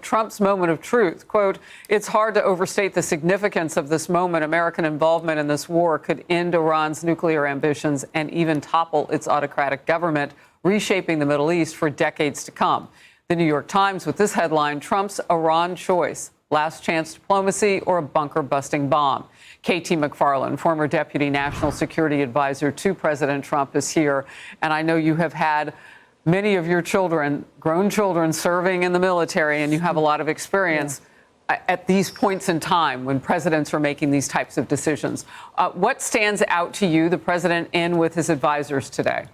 Trump's moment of truth. Quote, it's hard to overstate the significance of this moment. American involvement in this war could end Iran's nuclear ambitions and even topple its autocratic government, reshaping the Middle East for decades to come. The New York Times with this headline, Trump's Iran choice, last chance diplomacy or a bunker-busting bomb. KT McFarland, former Deputy National Security Advisor to President Trump, is here. And I know you have had many of your children, grown children, serving in the military, and you have a lot of experience at these points in time when presidents are making these types of decisions. What stands out to you, the president in with his advisors today?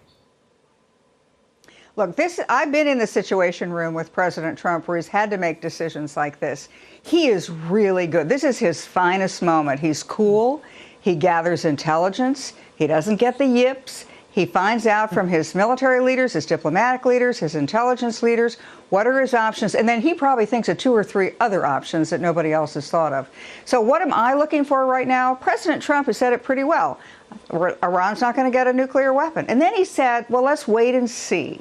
Look, I've been in the Situation Room with President Trump where he's had to make decisions like this. He is really good. This is his finest moment. He's cool. He gathers intelligence. He doesn't get the yips. He finds out from his military leaders, his diplomatic leaders, his intelligence leaders, what are his options, and then he probably thinks of 2 or 3 other options that nobody else has thought of. So what am I looking for right now? President Trump has said it pretty well. Iran's not going to get a nuclear weapon. And then he said, well, let's wait and see.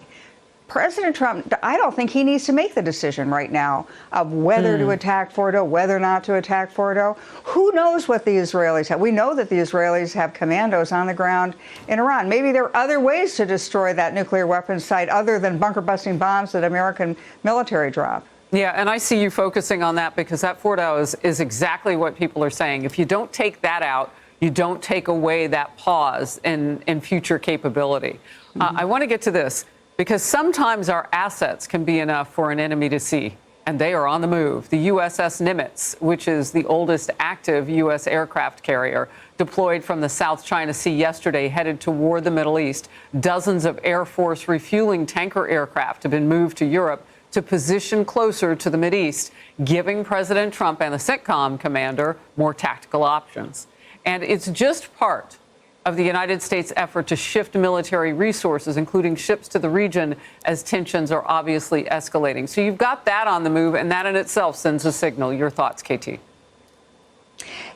President Trump, I don't think he needs to make the decision right now of whether to attack Fordo, whether not to attack Fordo. Who knows what the Israelis have? We know that the Israelis have commandos on the ground in Iran. Maybe there are other ways to destroy that nuclear weapons site other than bunker-busting bombs that American military drop. Yeah, and I see you focusing on that because that Fordo is exactly what people are saying. If you don't take that out, you don't take away that pause in future capability. I want to get to this. Because sometimes our assets can be enough for an enemy to see, and they are on the move. The USS Nimitz, which is the oldest active U.S. aircraft carrier, deployed from the South China Sea yesterday, headed toward the Middle East. Dozens of Air Force refueling tanker aircraft have been moved to Europe to position closer to the Mideast, giving President Trump and the CENTCOM commander more tactical options. And it's just part of the United States' effort to shift military resources, including ships to the region, as tensions are obviously escalating. So you've got that on the move, and that in itself sends a signal. Your thoughts, KT?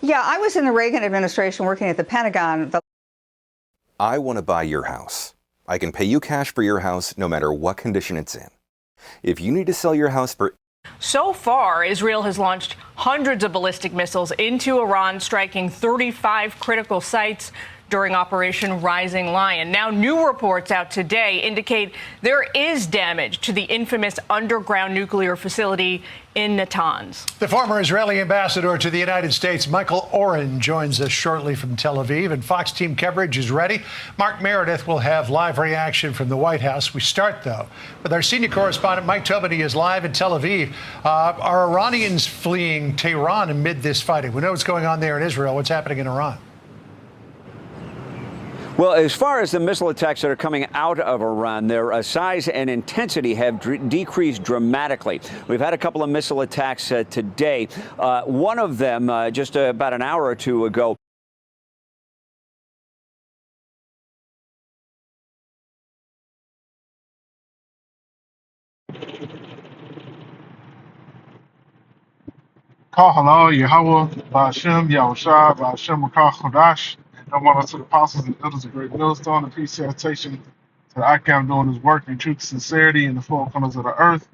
Yeah, I was in the Reagan administration working at the Pentagon. I want to buy your house. I can pay you cash for your house no matter what condition it's in. If you need to sell your house for... So far, Israel has launched hundreds of ballistic missiles into Iran, striking 35 critical sites during Operation Rising Lion. Now, new reports out today indicate there is damage to the infamous underground nuclear facility in Natanz. The former Israeli ambassador to the United States, Michael Oren, joins us shortly from Tel Aviv, and Fox team coverage is ready. Mark Meredith will have live reaction from the White House. We start, though, with our senior correspondent, Mike Tobin. He is live in Tel Aviv. Are Iranians fleeing Tehran amid this fighting? We know what's going on there in Israel. What's happening in Iran? Well, as far as the missile attacks that are coming out of Iran, their size and intensity have decreased dramatically. We've had a couple of missile attacks today. One of them just about an hour or two ago. Kahala, Yahweh, Ba'ashem, Yahushua, Ba'ashem, Makah Chodash. And one to the apostles and elders of Great Millstone, and peace salutation to the ICAM doing his work in truth, sincerity, in the four corners of the earth.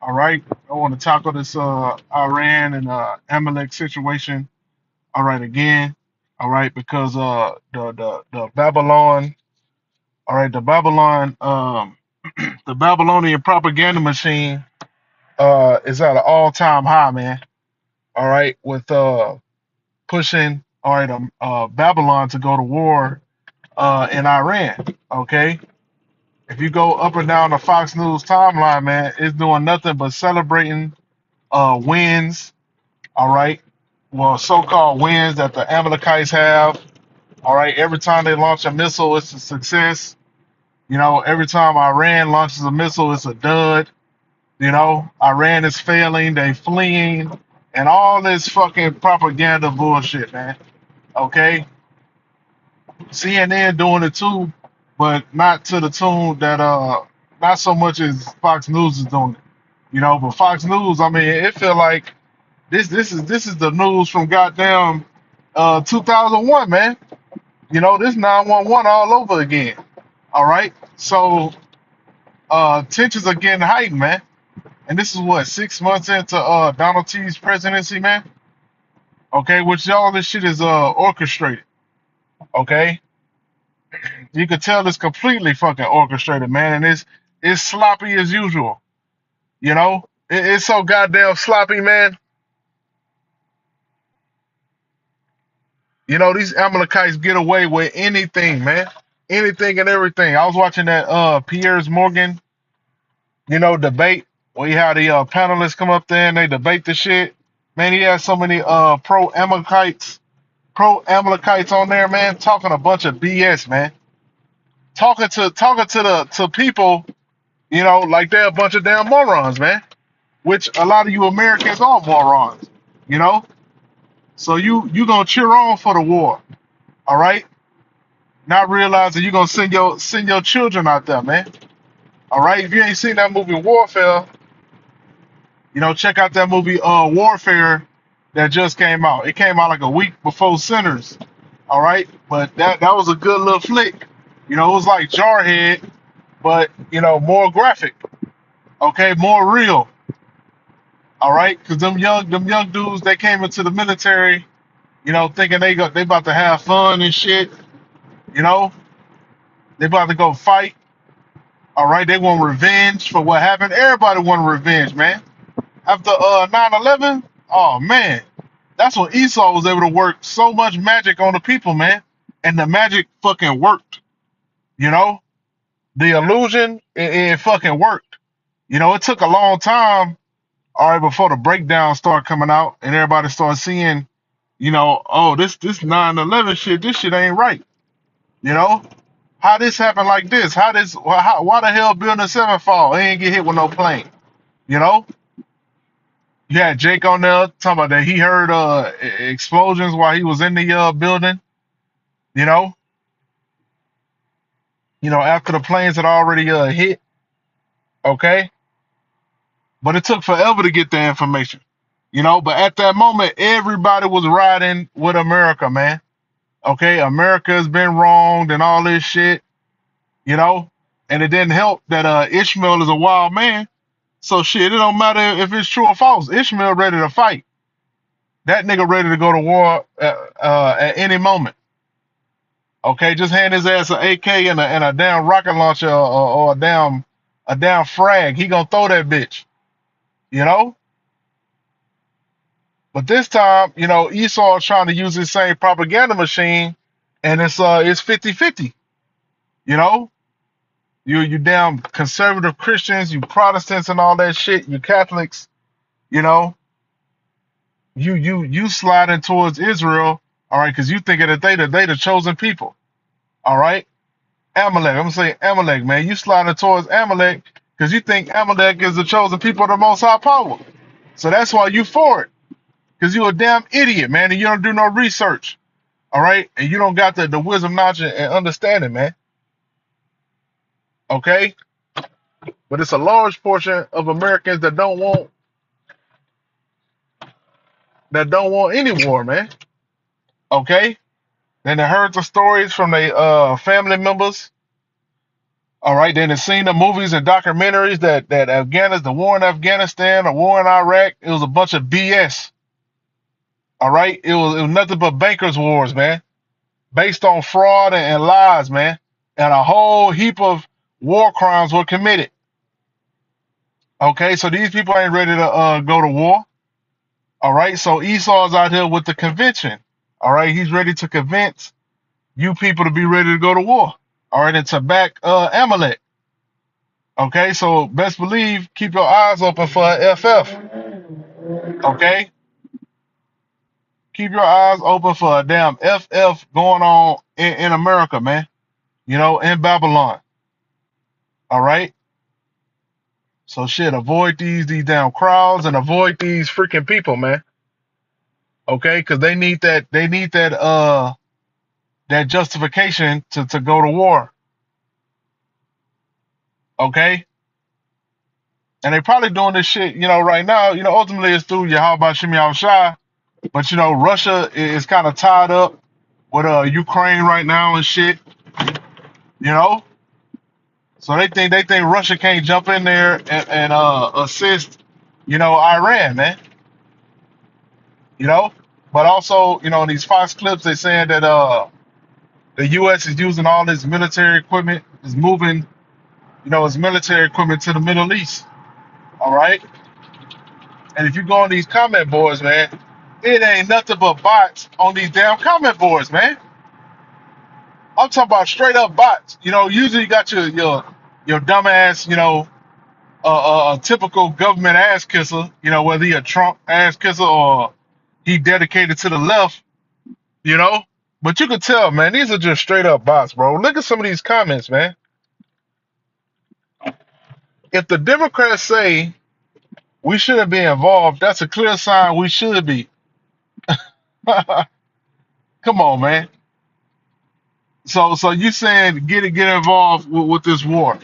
All right. I want to tackle this Iran and Amalek situation. All right, again. All right, because the Babylon, all right, the Babylon, the Babylonian propaganda machine is at an all-time high, man. All right, with pushing Babylon to go to war in Iran. Okay, if you go up and down the Fox News timeline, man, it's doing nothing but celebrating wins. All right, well, so-called wins that the Amalekites have. All right, every time they launch a missile, it's a success. You know, every time Iran launches a missile, it's a dud. You know, Iran is failing, they fleeing, and all this fucking propaganda bullshit, man. Okay, CNN doing it too, but not to the tune that not so much as Fox News is doing it. You know, but Fox News, I mean, it feel like this is the news from goddamn 2001, man. You know, this 911 all over again. All right, so tensions are getting heightened, man. and this is what 6 months into Donald T's presidency, man. Okay, which all this shit is orchestrated. Okay, you could tell it's completely fucking orchestrated, man, and it's sloppy as usual. You know, it's so goddamn sloppy, man. You know, these Amalekites get away with anything, man. Anything and everything. I was watching that Piers Morgan, debate where he had the panelists come up there and they debate the shit. Man, he had so many pro Amalekites on there, man, talking a bunch of BS, man. Talking to people, like they're a bunch of damn morons, man. Which a lot of you Americans are morons, you know. So you gonna cheer on for the war, all right? Not realizing you're gonna send your children out there, man. All right. If you ain't seen that movie Warfare, check out that movie Warfare that just came out. It came out like a week before Sinners. All right, but that was a good little flick. It was like Jarhead, but more graphic. Okay, more real. All right, because them young dudes they came into the military, thinking they about to have fun and shit. You know, they about to go fight. All right, they want revenge for what happened. Everybody want revenge, man. After 9/11, oh man, that's when Esau was able to work so much magic on the people, man, and the magic fucking worked. You know, the illusion it fucking worked. It took a long time, all right, before the breakdown started coming out and everybody started seeing, oh this 9/11 shit, this shit ain't right. You know, how this happened like this? Why the hell Building 7 fall? They ain't get hit with no plane. You know. You had Jake on there talking about that he heard explosions while he was in the building. You know, after the planes had already hit. Okay, but it took forever to get the information. But at that moment, everybody was riding with America, man. Okay, America has been wronged and all this shit. And it didn't help that Ishmael is a wild man. So shit, it don't matter if it's true or false. Ishmael ready to fight. That nigga ready to go to war at any moment. Okay, just hand his ass an AK and a damn rocket launcher or a damn frag. He gonna throw that bitch. But this time, Esau is trying to use his same propaganda machine, and it's 50-50. You damn conservative Christians, you Protestants and all that shit, you Catholics, you sliding towards Israel, all right, because you thinking that they the chosen people. All right. Amalek. I'm gonna say Amalek, man. You sliding towards Amalek because you think Amalek is the chosen people of the most high power. So that's why you for it. Because you a damn idiot, man, and you don't do no research. All right, and you don't got the wisdom, knowledge, and understanding, man. Okay? But it's a large portion of Americans that don't want any war, man. Okay? Then they heard the stories from their family members. All right, then they seen the movies and documentaries that the war in Afghanistan, the war in Iraq, it was a bunch of BS. All right, it was nothing but bankers' wars, man, based on fraud and lies, man, and a whole heap of war crimes were committed. Okay, so these people ain't ready to go to war. All right, so Esau's out here with the convention. All right, he's ready to convince you people to be ready to go to war. All right, and to back Amalek. Okay, so best believe, keep your eyes open for FF. Okay, keep your eyes open for a damn FF going on in America, man. In Babylon. All right. So shit, avoid these damn crowds and avoid these freaking people, man. Okay, because they need that that justification to go to war. Okay? And they probably doing this shit, right now, ultimately it's through Yahweh Shem Yahushua. But Russia is kind of tied up with Ukraine right now and shit. So they think Russia can't jump in there and assist, Iran, man. You know, but also, in these Fox clips, they saying that the U.S. is using all this military equipment, is moving, its military equipment to the Middle East. All right, and if you go on these comment boards, man, it ain't nothing but bots on these damn comment boards, man. I'm talking about straight up bots. Usually you got your dumbass, typical government ass kisser, whether he a Trump ass kisser or he dedicated to the left, you know. But you can tell, man, these are just straight up bots, bro. Look at some of these comments, man. If the Democrats say we shouldn't be involved, that's a clear sign we should be. Come on, man. So you saying get involved with this war,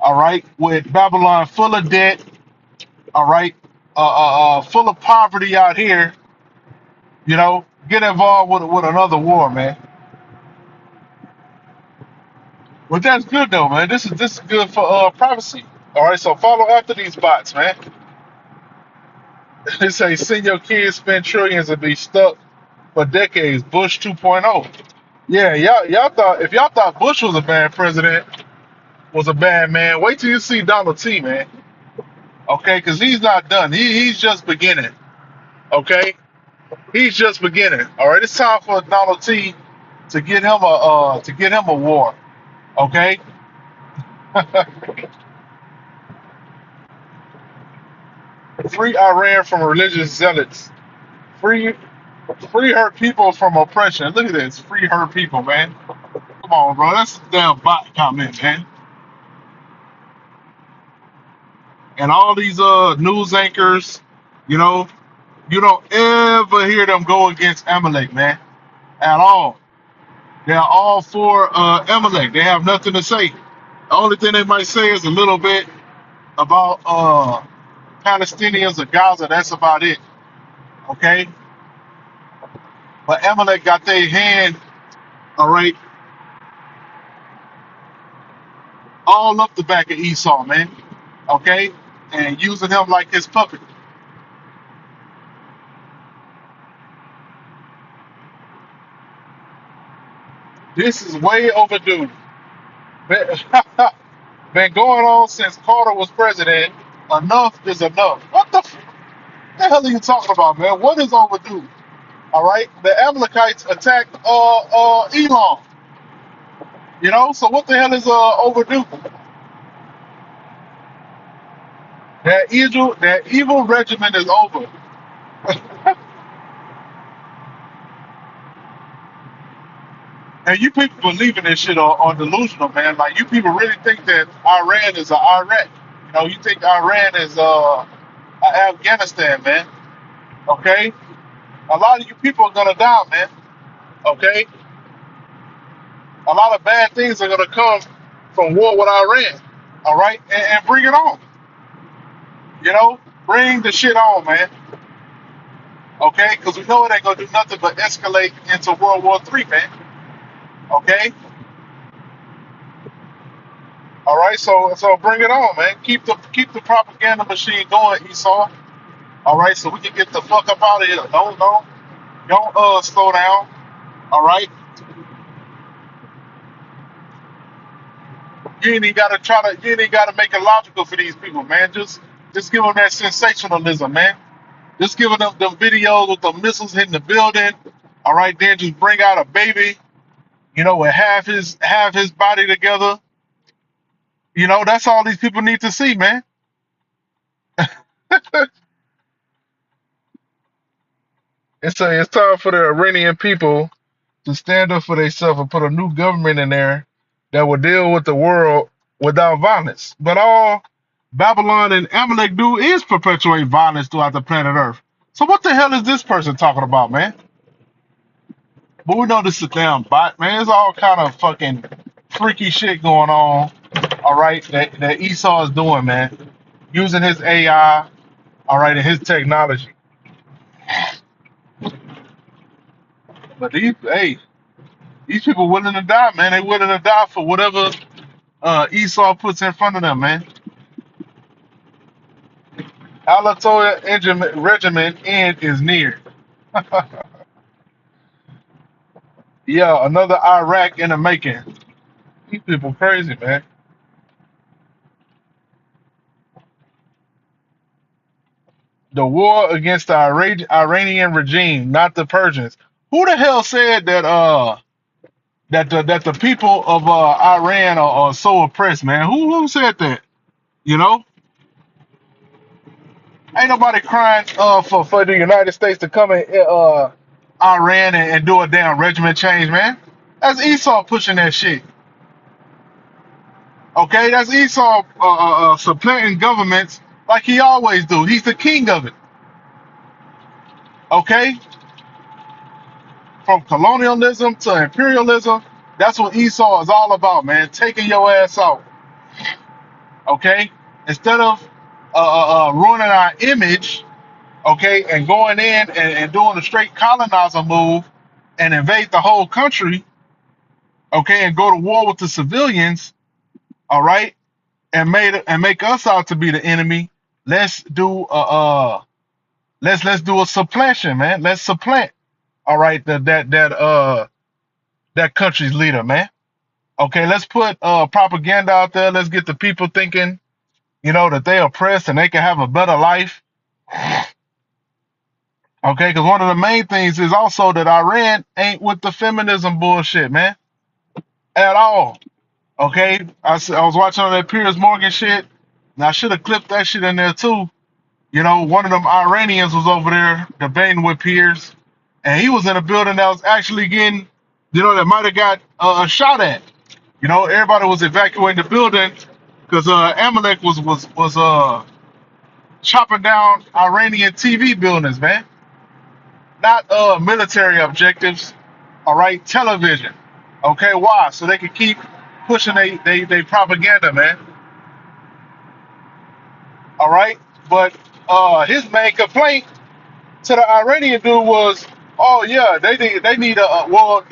all right? With Babylon full of debt, all right, full of poverty out here, get involved with another war, man. But that's good though, man. This is good for privacy. All right, so follow after these bots, man. They say send your kids spend trillions and be stuck for decades. Bush 2.0. Yeah, y'all thought if y'all thought Bush was a bad president, was a bad man, wait till you see Donald T, man. Okay, because he's not done. He's just beginning. Okay, he's just beginning. All right, it's time for Donald T to get him a war. Okay. Free Iran from religious zealots. Free her people from oppression. Look at this. Free her people, man. Come on, bro. That's a damn bot comment, man. And all these news anchors, you don't ever hear them go against Amalek, man. At all. They're all for Amalek. They have nothing to say. The only thing they might say is a little bit about Palestinians or Gaza. That's about it. Okay? But Amalek got their hand, all right, all up the back of Esau, man. Okay? And using him like his puppet. This is way overdue. Been been going on since Carter was president. Enough is enough. What the hell are you talking about, man? What is overdue? All right? The Amalekites attacked Elon. So what the hell is overdue? That evil regiment is over. And you people believe in this shit are delusional, man. Like you people really think that Iran is Iraq. You think Iran is Afghanistan, man. Okay? A lot of you people are gonna die, man. Okay? A lot of bad things are gonna come from war with Iran. All right? And bring it on. Bring the shit on, man. Okay? Because we know it ain't gonna do nothing but escalate into World War III, man. Okay? All right, so bring it on, man. Keep the propaganda machine going, Esau. All right, so we can get the fuck up out of here. Don't slow down. All right. You ain't even gotta make it logical for these people, man. Just give them that sensationalism, man. Just giving them videos with the missiles hitting the building. All right, then just bring out a baby, with half his body together. That's all these people need to see, man. It's time for the Iranian people to stand up for themselves and put a new government in there that will deal with the world without violence. But all Babylon and Amalek do is perpetuate violence throughout the planet Earth. So what the hell is this person talking about, man? But we know this is a damn bot, man. There's all kind of fucking freaky shit going on. All right, that Esau is doing, man, using his AI, all right, and his technology. But these people willing to die, man. They willing to die for whatever Esau puts in front of them, man. Alatoya regiment end is near. Yeah, another Iraq in the making. These people crazy, man. The war against the Iranian regime, not the Persians. Who the hell said that that the people of Iran are so oppressed, man? Who said that? You know, ain't nobody crying for the United States to come in Iran and do a damn regiment change, man. That's Esau pushing that shit. Okay, that's Esau supplanting governments like he always do. He's the king of it. Okay, from colonialism to imperialism, that's what Esau is all about, man. Taking your ass out. Okay, instead of ruining our image, okay, and going in and doing a straight colonizer move and invade the whole country, okay, and go to war with the civilians, all right, and make us out to be the enemy. Let's do let's do a supplantation, man. Let's supplant, all right, that country's leader, man. Okay, let's put propaganda out there. Let's get the people thinking, you know, that they oppressed and they can have a better life. Okay, because one of the main things is also that Iran ain't with the feminism bullshit, man, at all. Okay, I was watching on that Piers Morgan shit, and I should have clipped that shit in there too. You know, one of them Iranians was over there debating with Piers, and he was in a building that was actually getting, you know, that might have got a shot at. You know, everybody was evacuating the building because Amalek was chopping down Iranian TV buildings, man. Not military objectives, all right, television. Okay, why? So they can keep pushing they propaganda, man. All right, but his main complaint to the Iranian dude was, oh yeah, they need a well,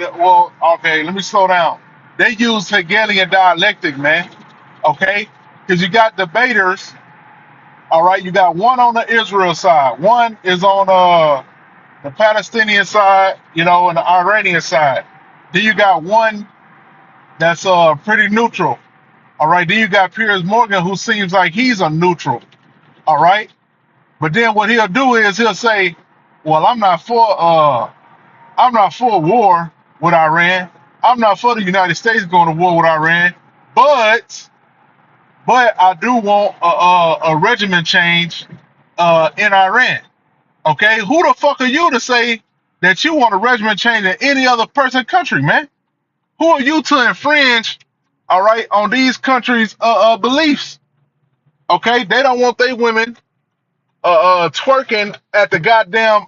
okay, let me slow down. They use Hegelian dialectic, man. Okay, because you got debaters. All right, you got one on the Israel side, one is on the Palestinian side, you know, and the Iranian side. Then you got one that's pretty neutral. All right, then you got Piers Morgan, who seems like he's a neutral. All right, but then what he'll do is he'll say, well, I'm not for war with Iran. I'm not for the United States going to war with Iran, but I do want a regiment change in Iran. Okay, who the fuck are you to say that you want a regiment change in any other person country, man? Who are you to infringe, all right, on these countries' beliefs? Okay, they don't want their women twerking at the goddamn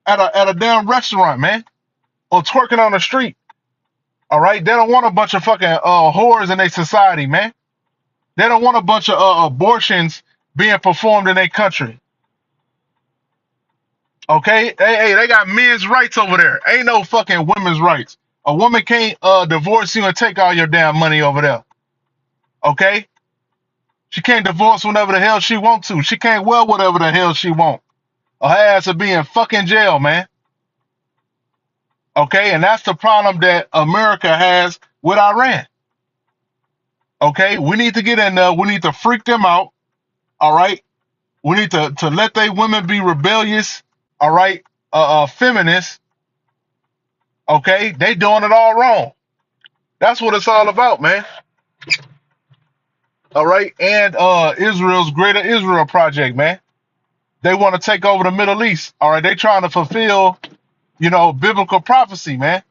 at a damn restaurant, man, or twerking on the street. All right, they don't want a bunch of fucking whores in their society, man. They don't want a bunch of abortions being performed in their country. Okay, hey, they got men's rights over there. Ain't no fucking women's rights. A woman can't divorce you and take all your damn money over there. Okay, she can't divorce whenever the hell she wants to. She can't wear whatever the hell she wants. Her ass will be in fucking jail, man. Okay, and that's the problem that America has with Iran. Okay, we need to get in there. We need to freak them out. All right, we need to let they women be rebellious. All right, feminists. Okay, they doing it all wrong. That's what it's all about, man. All right, and Israel's Greater Israel Project, man. They want to take over the Middle East. All right, they trying to fulfill, you know, biblical prophecy, man.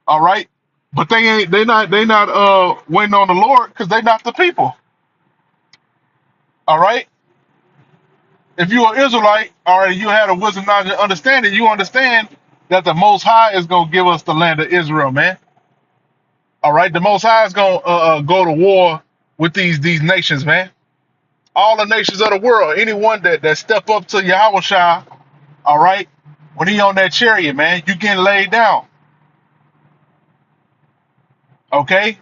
All right, but they not waiting on the Lord because they not the people. All right, if you're an Israelite, all right, you had a wisdom, knowledge, and understanding, you understand that the Most High is gonna give us the land of Israel, man. All right, the Most High is gonna go to war with these nations, man. All the nations of the world, anyone that step up to Yahweh Shah, all right, when he on that chariot, man, you getting laid down. Okay?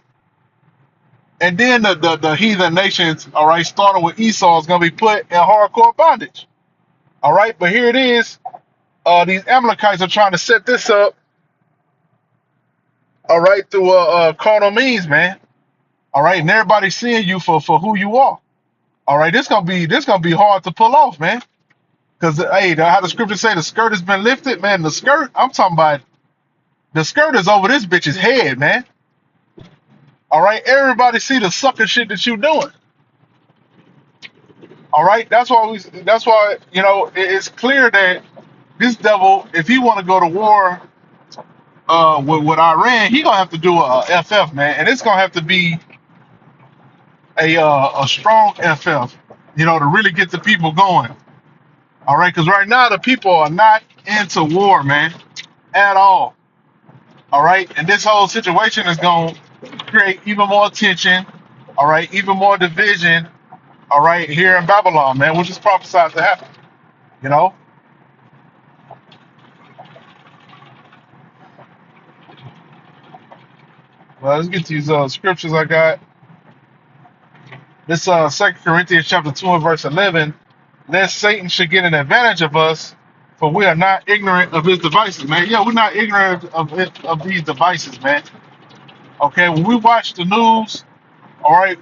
And then the heathen nations, all right, starting with Esau, is going to be put in hardcore bondage. All right? But here it is. These Amalekites are trying to set this up, all right, through carnal means, man. All right? And everybody's seeing you for who you are. All right? This gonna be hard to pull off, man. Because, hey, how the scriptures say the skirt has been lifted, man. The skirt, I'm talking about, the skirt is over this bitch's head, man. All right, everybody see the sucker shit that you doing. All right, that's why it's clear that this devil, if he want to go to war with Iran, he gonna have to do a FF, man, and it's gonna have to be a strong FF, to really get the people going. All right, because right now the people are not into war, man, at all. All right, and this whole situation is gonna create even more tension. All right, even more division. All right, here in Babylon, man, which is prophesied to happen. You know. Well, let's get these scriptures I got. This 2 Corinthians chapter 2 and verse 11. Lest Satan should get an advantage of us, for we are not ignorant of his devices, man. Yeah, we're not ignorant of these devices, man. Okay, when we watch the news, all right,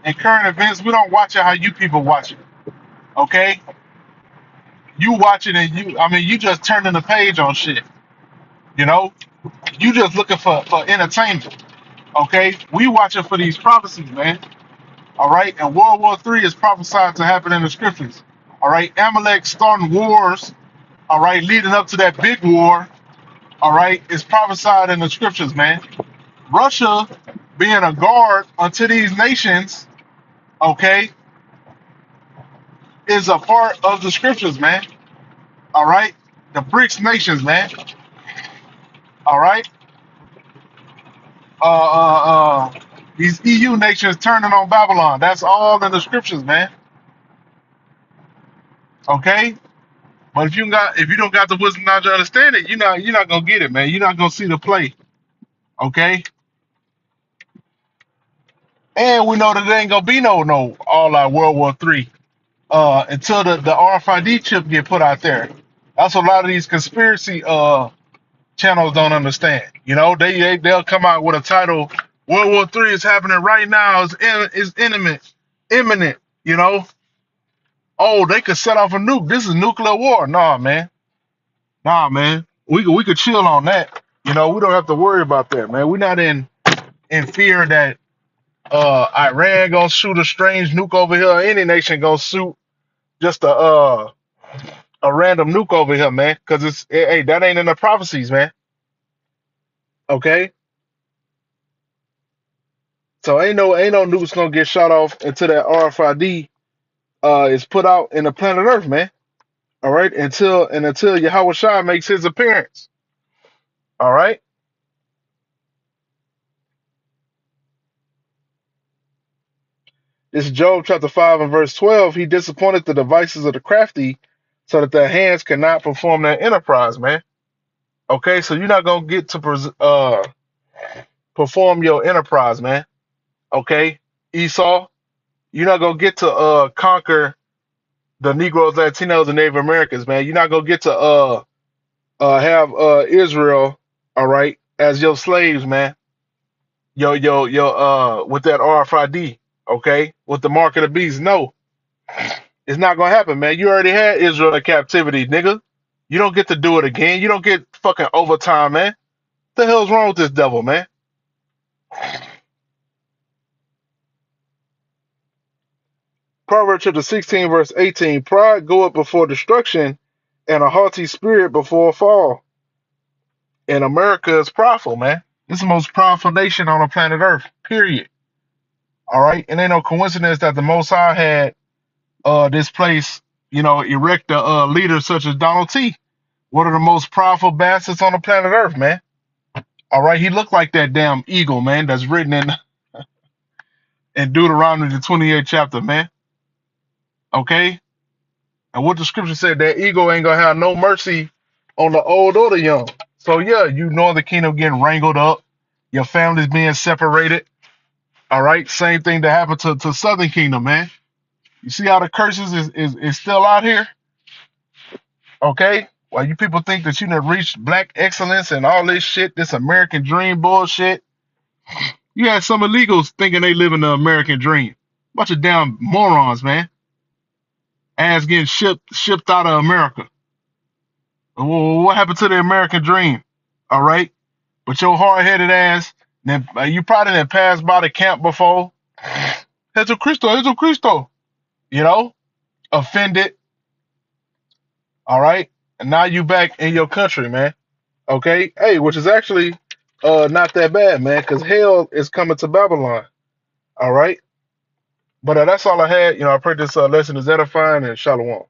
and current events, we don't watch it how you people watch it. Okay? You watch it and you just turning the page on shit. You know? You just looking for entertainment. Okay? We watching for these prophecies, man. All right? And World War III is prophesied to happen in the scriptures. All right? Amalek starting wars, all right, leading up to that big war, all right, is prophesied in the scriptures, man. Russia being a guard unto these nations, okay, is a part of the scriptures, man. All right? The BRICS nations, man. All right? These EU nations turning on Babylon. That's all in the scriptures, man. Okay? But if you don't got the wisdom, knowledge, and understanding, you're not gonna get it, man. You're not gonna see the play. Okay? And we know that there ain't gonna be no all out World War III until the RFID chip get put out there. That's what a lot of these conspiracy channels don't understand. They'll come out with a title, World War III is happening right now, is imminent, Oh, they could set off a nuke. This is nuclear war. Nah, man. We could chill on that. We don't have to worry about that, man. We're not in fear that Iran gonna shoot a strange nuke over here, or any nation gonna shoot just a random nuke over here, man. Because hey, that ain't in the prophecies, man. Okay? So ain't no nukes gonna get shot off until that RFID is put out in the planet Earth, man. All right, until Yahweh Shai makes his appearance. All right. This is Job chapter 5 and verse 12. He disappointed the devices of the crafty, so that their hands cannot perform their enterprise, man. Okay, so you're not gonna get to perform your enterprise, man. Okay, Esau, you're not gonna get to conquer the Negroes, Latinos, and Native Americans, man. You're not gonna get to have Israel, all right, as your slaves, man. Yo, with that RFID, okay, with the mark of the beast. No, it's not gonna happen, man. You already had Israel in captivity, nigga. You don't get to do it again. You don't get fucking overtime, man. What the hell's wrong with this devil, man? Proverbs chapter 16, verse 18. Pride goeth before destruction, and a haughty spirit before a fall. And America is prideful, man. It's the most prideful nation on the planet Earth, period. All right? And ain't no coincidence that the Most High had this place, erect a leader such as Donald T., one of the most powerful bastards on the planet Earth, man. All right? He looked like that damn eagle, man, that's written in Deuteronomy, the 28th chapter, man. Okay? And what the scripture said, that eagle ain't gonna have no mercy on the old or the young. So yeah, Northern Kingdom getting wrangled up. Your family's being separated. All right. Same thing that happened to Southern Kingdom, man. You see how the curses is still out here? Okay? While you people think that you done reached black excellence and all this shit, this American dream bullshit, you had some illegals thinking they live in the American dream. Bunch of damn morons, man. Ass getting shipped out of America. Well, what happened to the American dream? All right? But your hard-headed ass, then you probably done passed by the camp before. Jesus Cristo. You know? Offended. All right? And now you back in your country, man. Okay? Hey, which is actually not that bad, man, because hell is coming to Babylon. All right? But that's all I had. You know, I pray this lesson is edifying and shalom.